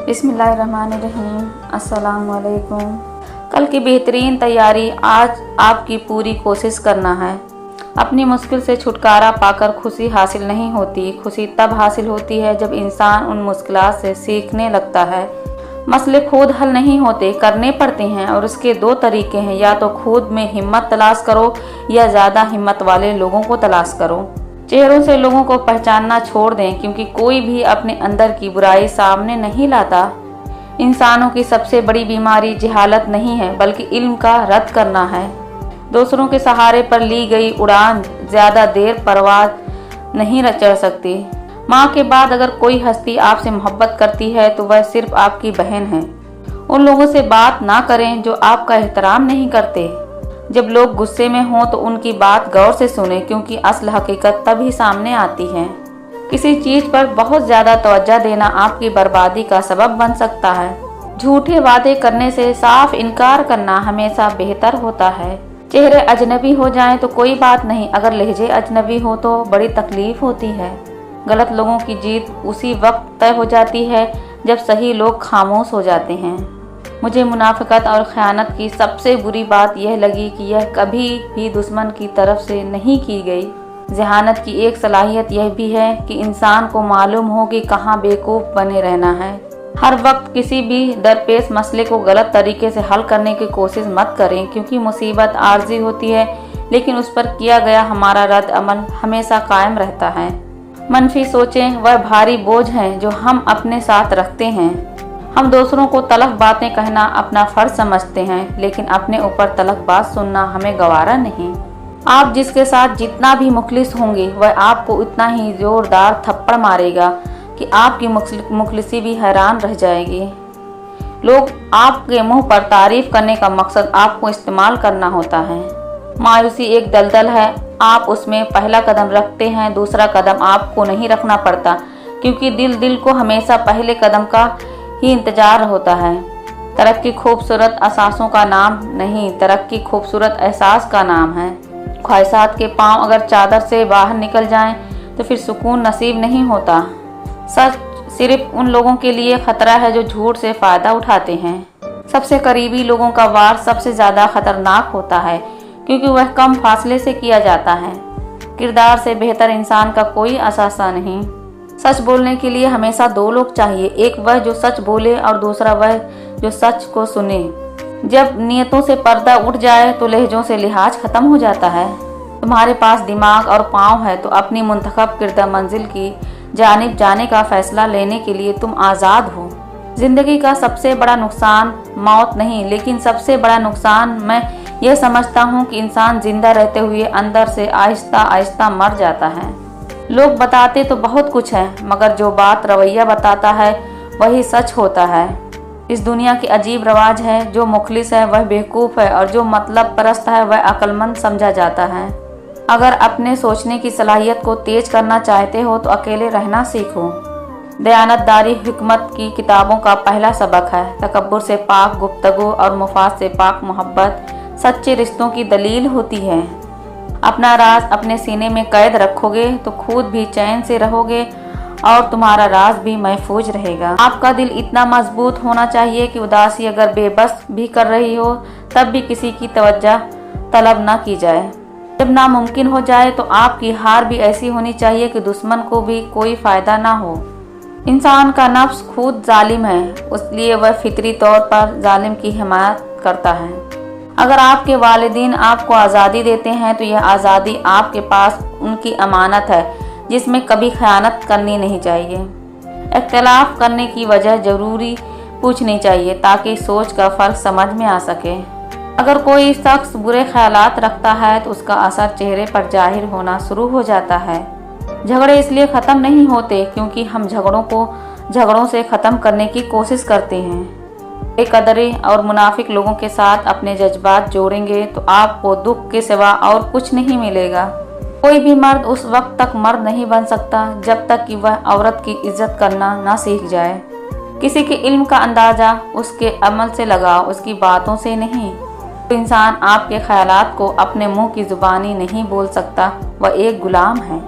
बिस्मिल्लाहिर्रहमानिर्रहीम। अस्सलाम वालेकुम। कल की बेहतरीन तैयारी आज आपकी पूरी कोशिश करना है। अपनी मुश्किल से छुटकारा पाकर खुशी हासिल नहीं होती। खुशी तब हासिल होती है जब इंसान उन मुश्किलात से सीखने लगता है। मसले खुद हल नहीं होते, करने पड़ते हैं और उसके दो तरीके हैं, या तो खुद में हिम्मत तलाश करो या ज़्यादा हिम्मत वाले लोगों को तलाश करो। चेहरों से लोगों को पहचानना छोड़ दें, क्योंकि कोई भी अपने अंदर की बुराई सामने नहीं लाता। इंसानों की सबसे बड़ी बीमारी जहालत नहीं है, बल्कि इल्म का रद्द करना है। दूसरों के सहारे पर ली गई उड़ान ज़्यादा देर परवाज़ नहीं चढ़ सकती। माँ के बाद अगर कोई हस्ती आपसे मोहब्बत करती है तो वह सिर्फ आपकी बहन है। उन लोगों से बात ना करें जो आपका एहतराम नहीं करते। जब लोग गुस्से में हों तो उनकी बात गौर से सुनें, क्योंकि असल हकीकत तभी सामने आती है। किसी चीज़ पर बहुत ज़्यादा तवज्जो देना आपकी बर्बादी का सबब बन सकता है। झूठे वादे करने से साफ इनकार करना हमेशा बेहतर होता है। चेहरे अजनबी हो जाएं तो कोई बात नहीं, अगर लहजे अजनबी हो तो बड़ी तकलीफ होती है। गलत लोगों की जीत उसी वक्त तय हो जाती है जब सही लोग खामोश हो जाते हैं। मुझे मुनाफिकत और ख़यानत की सबसे बुरी बात यह लगी कि यह कभी भी दुश्मन की तरफ से नहीं की गई। जहानत की एक सलाहियत यह भी है कि इंसान को मालूम हो कि कहाँ बेवकूफ़ बने रहना है। हर वक्त किसी भी दरपेश मसले को गलत तरीके से हल करने की कोशिश मत करें, क्योंकि मुसीबत आर्जी होती है लेकिन उस पर किया गया हमारा रद्द अमल हमेशा कायम रहता है। मनफी सोचें वह भारी बोझ हैं जो हम अपने साथ रखते हैं। हम दूसरों को तलख बातें कहना अपना फ़र्ज समझते हैं, लेकिन अपने ऊपर तलख बात सुनना हमें गवारा नहीं। आप जिसके साथ जितना भी मुखलिस होंगे वह आपको उतना ही ज़ोरदार थप्पड़ मारेगा कि आपकी मुखलिसी भी हैरान रह जाएगी। लोग आपके मुंह पर तारीफ करने का मकसद आपको इस्तेमाल करना होता है। मायूसी एक दलदल है, आप उसमें पहला कदम रखते हैं, दूसरा कदम आपको नहीं रखना पड़ता, क्योंकि दिल को हमेशा पहले कदम का ही इंतजार होता है। तरक्की खूबसूरत असासों का नाम नहीं, तरक्की खूबसूरत एहसास का नाम है। ख्वाहिशात के पांव अगर चादर से बाहर निकल जाएं तो फिर सुकून नसीब नहीं होता। सच सिर्फ उन लोगों के लिए खतरा है जो झूठ से फ़ायदा उठाते हैं। सबसे करीबी लोगों का वार सबसे ज़्यादा खतरनाक होता है, क्योंकि वह कम फासले से किया जाता है। किरदार से बेहतर इंसान का कोई असासा नहीं। सच बोलने के लिए हमेशा दो लोग चाहिए, एक वह जो सच बोले और दूसरा वह जो सच को सुने। जब नियतों से पर्दा उठ जाए तो लहजों से लिहाज खत्म हो जाता है। तुम्हारे पास दिमाग और पाँव है तो अपनी मुंतखब किरदा मंजिल की जानिब जाने का फैसला लेने के लिए तुम आज़ाद हो। जिंदगी का सबसे बड़ा नुकसान मौत नहीं, लेकिन सबसे बड़ा नुकसान मैं यह समझता हूँ कि इंसान जिंदा रहते हुए अंदर से आहिस्ता आहिस्ता मर जाता है। लोग बताते तो बहुत कुछ है, मगर जो बात रवैया बताता है वही सच होता है। इस दुनिया की अजीब रवाज है, जो मुखलिस है वह बेवकूफ़ है और जो मतलब परस्त है वह अक्लमंद समझा जाता है। अगर अपने सोचने की सलाहियत को तेज करना चाहते हो तो अकेले रहना सीखो। दयानतदारी हिकमत की किताबों का पहला सबक है। तकब्बुर से पाक गुफ्तगू और मुफाद से पाक मोहब्बत सच्चे रिश्तों की दलील होती है। अपना राज अपने सीने में कैद रखोगे तो खुद भी चैन से रहोगे और तुम्हारा राज भी महफूज रहेगा। आपका दिल इतना मजबूत होना चाहिए कि उदासी अगर बेबस भी कर रही हो तब भी किसी की तवज्जो तलब न की जाए। जब नामुमकिन हो जाए तो आपकी हार भी ऐसी होनी चाहिए कि दुश्मन को भी कोई फ़ायदा ना हो। इंसान का नफ्स खुद जालिम है, इसलिए वह फितरी तौर पर जालिम की हिमायत करता है। अगर आपके वालिदीन आपको आज़ादी देते हैं तो यह आज़ादी आपके पास उनकी अमानत है, जिसमें कभी ख़यानत करनी नहीं चाहिए। इख्तिलाफ करने की वजह ज़रूरी पूछनी चाहिए ताकि सोच का फ़र्क समझ में आ सके। अगर कोई शख्स बुरे ख्यालात रखता है तो उसका असर चेहरे पर जाहिर होना शुरू हो जाता है। झगड़े इसलिए ख़त्म नहीं होते क्योंकि हम झगड़ों को झगड़ों से ख़त्म करने की कोशिश करते हैं। बेकदरे और मुनाफिक लोगों के साथ अपने जज्बात जोड़ेंगे तो आपको दुख के सिवा और कुछ नहीं मिलेगा। कोई भी मर्द उस वक्त तक मर्द नहीं बन सकता जब तक कि वह औरत की इज्जत करना ना सीख जाए। किसी के इल्म का अंदाज़ा उसके अमल से लगाओ, उसकी बातों से नहीं। तो इंसान आपके ख्यालात को अपने मुंह की ज़ुबानी नहीं बोल सकता, वह एक गुलाम है।